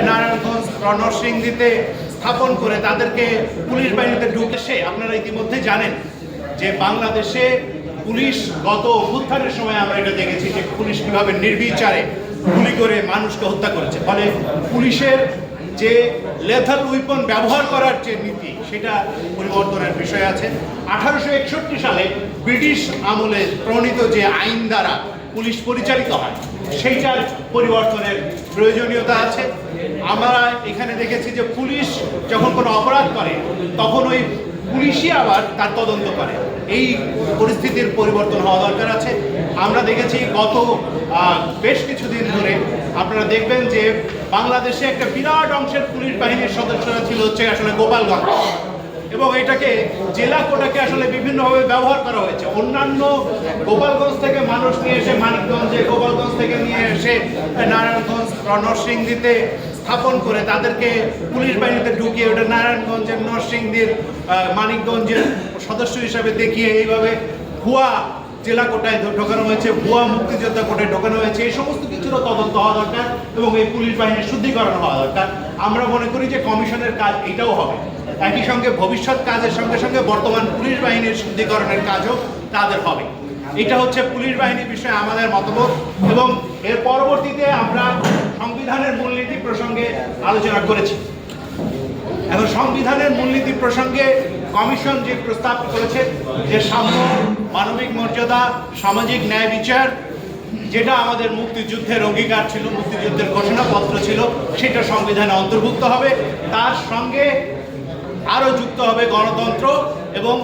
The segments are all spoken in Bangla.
নারায়ণগঞ্জ নরসিংদীতে স্থাপন করে তাদেরকে পুলিশ বাহিনীতে ঢুকেছে। আপনারা ইতিমধ্যে জানেন যে বাংলাদেশে পুলিশ গত অভ্যুত্থানের সময় আমরা এটা দেখেছি যে পুলিশ কীভাবে নির্বিচারে গুলি করে মানুষকে হত্যা করেছে। ফলে পুলিশের যে লেথাল উইপন ব্যবহার করার যে নীতি সেটা পরিবর্তনের বিষয় আছে। 1861 সালে ব্রিটিশ আমলে প্রণীত যে আইন দ্বারা পুলিশ পরিচালিত হয় সেইটার পরিবর্তনের প্রয়োজনীয়তা আছে। আমরা এখানে দেখেছি যে পুলিশ যখন কোনো অপরাধ করে তখন ওই পুলিশই আবার তার তদন্ত করে। এই পরিস্থিতির পরিবর্তন হওয়া দরকার আছে। আমরা দেখেছি গত বেশ কিছুদিন ধরে আপনারা দেখবেন যে বাংলাদেশে একটা বিরাট অংশের পুলিশ বাহিনীর সদস্যরা ছিল আসলে গোপালগঞ্জ, এবং এটাকে জেলা কোটাকে আসলে বিভিন্নভাবে ব্যবহার করা হয়েছে। অন্যান্য গোপালগঞ্জ থেকে মানুষ নিয়ে এসে মানিকগঞ্জে, গোপালগঞ্জ থেকে নিয়ে এসে নারায়ণগঞ্জ নরসিংদীতে স্থাপন করে তাদেরকে পুলিশ বাহিনীতে ঢুকিয়ে ওটা নারায়ণগঞ্জের নরসিংদীর মানিকগঞ্জের সদস্য হিসাবে দেখিয়ে এইভাবে ভুয়া জেলা কোটায় ঢোকানো হয়েছে, ভুয়া মুক্তিযোদ্ধা কোটায় ঢোকানো হয়েছে। এই সমস্ত কিছুরও তদন্ত হওয়া দরকার এবং এই পুলিশ বাহিনীর শুদ্ধিকরণ হওয়া দরকার। আমরা মনে করি যে কমিশনের কাজ এটাও হবে। একই সঙ্গে ভবিষ্যৎ কাজের সঙ্গে সঙ্গে বর্তমান পুলিশ বাহিনীর শুদ্ধিকরণের কাজও তাদের হবে। এটা হচ্ছে পুলিশ বাহিনীর বিষয়ে আমাদের মতামত। এবং এর পরবর্তীতে আমরা সংবিধানের মূলনীতি প্রসঙ্গে আলোচনা করেছি। এখন সংবিধানের মূলনীতি প্রসঙ্গে কমিশন যে প্রস্তাব করেছে যে সাম্য, মানবিক মর্যাদা, সামাজিক ন্যায় বিচার, যেটা আমাদের মুক্তিযুদ্ধের অঙ্গীকার ছিল, মুক্তিযুদ্ধের ঘোষণাপত্র ছিল, সেটা সংবিধানে অন্তর্ভুক্ত হবে। তার সঙ্গে আরও যুক্ত হবে গণতন্ত্র এবং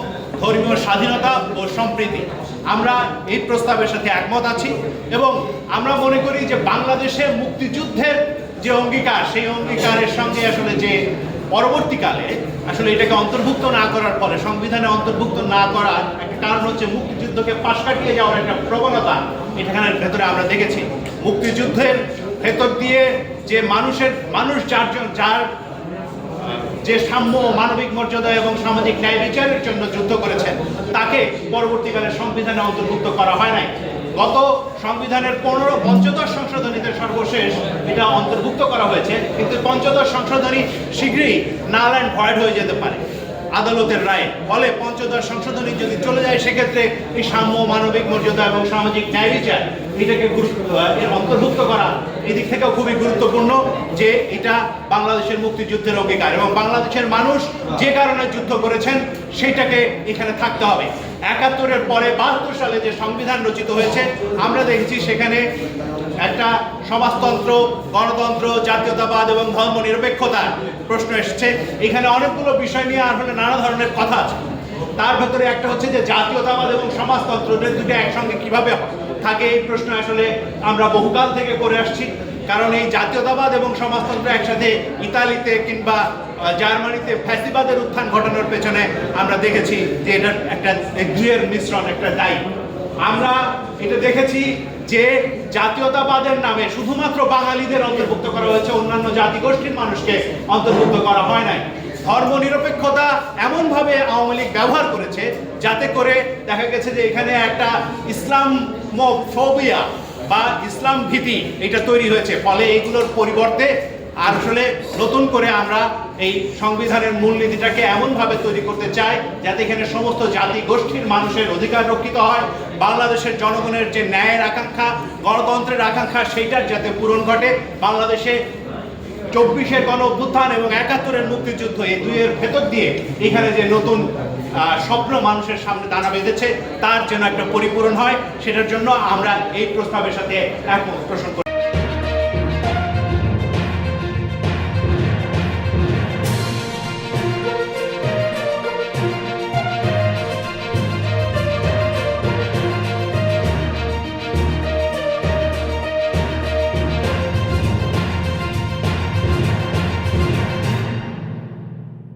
ধর্মীয় স্বাধীনতা ও সম্প্রীতি। আমরা এই প্রস্তাবের সাথে একমত আছি এবং আমরা মনে করি যে বাংলাদেশে মুক্তিযুদ্ধের যে অঙ্গীকার, সেই অঙ্গীকারের সঙ্গে আসলে যে পরবর্তীকালে আসলে এটাকে অন্তর্ভুক্ত না করার ফলে, সংবিধানে অন্তর্ভুক্ত না করার একটা কারণ হচ্ছে মুক্তিযুদ্ধকে পাশ কাটিয়ে যাওয়ার একটা প্রবণতা এখানের ভেতরে আমরা দেখেছি। মুক্তিযুদ্ধের ভেতর দিয়ে যে মানুষ যার যে সাম্য, মানবিক মর্যাদা এবং সামাজিক ন্যায় বিচারের জন্য যুদ্ধ করেছেন তাকে পরবর্তীকালে সংবিধানে অন্তর্ভুক্ত করা হয় নাই। গত সংবিধানের পঞ্চদশ সংশোধনীতে সর্বশেষ এটা অন্তর্ভুক্ত করা হয়েছে, কিন্তু পঞ্চদশ সংশোধনী শীঘ্রই নাল অ্যান্ড ভয়েড হয়ে যেতে পারে আদালতের রায়ে। ফলে পঞ্চদশ সংশোধনী যদি চলে যায় সেক্ষেত্রে এই সাম্য, মানবিক মর্যাদা এবং সামাজিক ন্যায় বিচার এটাকে অন্তর্ভুক্ত করা এদিক থেকেও খুবই গুরুত্বপূর্ণ যে এটা বাংলাদেশের মুক্তিযুদ্ধের অঙ্গীকার এবং বাংলাদেশের মানুষ যে কারণে যুদ্ধ করেছেন সেটাকে এখানে থাকতে হবে। 71-এর পরে 72 সালে যে সংবিধান রচিত হয়েছে আমরা দেখেছি সেখানে একটা সমাজতন্ত্র, গণতন্ত্র, জাতীয়তাবাদ এবং ধর্ম নিরপেক্ষতার প্রশ্ন এসেছে। এখানে অনেকগুলো বিষয় নিয়ে আসলে নানা ধরনের কথা আছে। তার ভেতরে একটা হচ্ছে যে জাতীয়তাবাদ এবং সমাজতন্ত্র দুটো একসঙ্গে কিভাবে থাকে, এই প্রশ্ন আসলে আমরা বহুকাল থেকে করে আসছি। কারণ এই জাতীয়তাবাদ এবং সমাজতন্ত্র একসাথে ইতালিতে কিংবা জার্মানিতে ফ্যাসিবাদের উত্থান ঘটানোর পেছনে আমরা দেখেছি যে এটা একটা দুইয়ের মিশ্রণ, একটা দায়ী। আমরা এটা দেখেছি যে জাতীয়তাবাদের নামে শুধুমাত্র বাঙালিদের অন্তর্ভুক্ত করা হয়েছে, অন্যান্য জাতিগোষ্ঠীর মানুষকে অন্তর্ভুক্ত করা হয় নাই। ধর্ম নিরপেক্ষতা এমনভাবে আওয়ামী লীগ ব্যবহার করেছে যাতে করে দেখা গেছে যে এখানে একটা ইসলামোফোবিয়া বা ইসলাম ভীতি এটা তৈরি হয়েছে। ফলে এইগুলোর পরিবর্তে আর আসলে নতুন করে আমরা এই সংবিধানের মূলনীতিটাকে এমনভাবে তৈরি করতে চাই যাতে এখানে সমস্ত জাতি গোষ্ঠীর মানুষের অধিকার রক্ষিত হয়, বাংলাদেশের জনগণের যে ন্যায়ের আকাঙ্ক্ষা, গণতন্ত্রের আকাঙ্ক্ষা সেইটার যাতে পূরণ ঘটে। বাংলাদেশে 24-এর গণ অভ্যুত্থান এবং 71-এর মুক্তিযুদ্ধ, এই দুইয়ের ভেতর দিয়ে এখানে যে নতুন স্বপ্ন মানুষের সামনে দানা বেঁধেছে তার জন্য একটা পরিপূরণ হয়, সেটার জন্য আমরা এই প্রস্তাবের সাথে একমত পোষণ করি।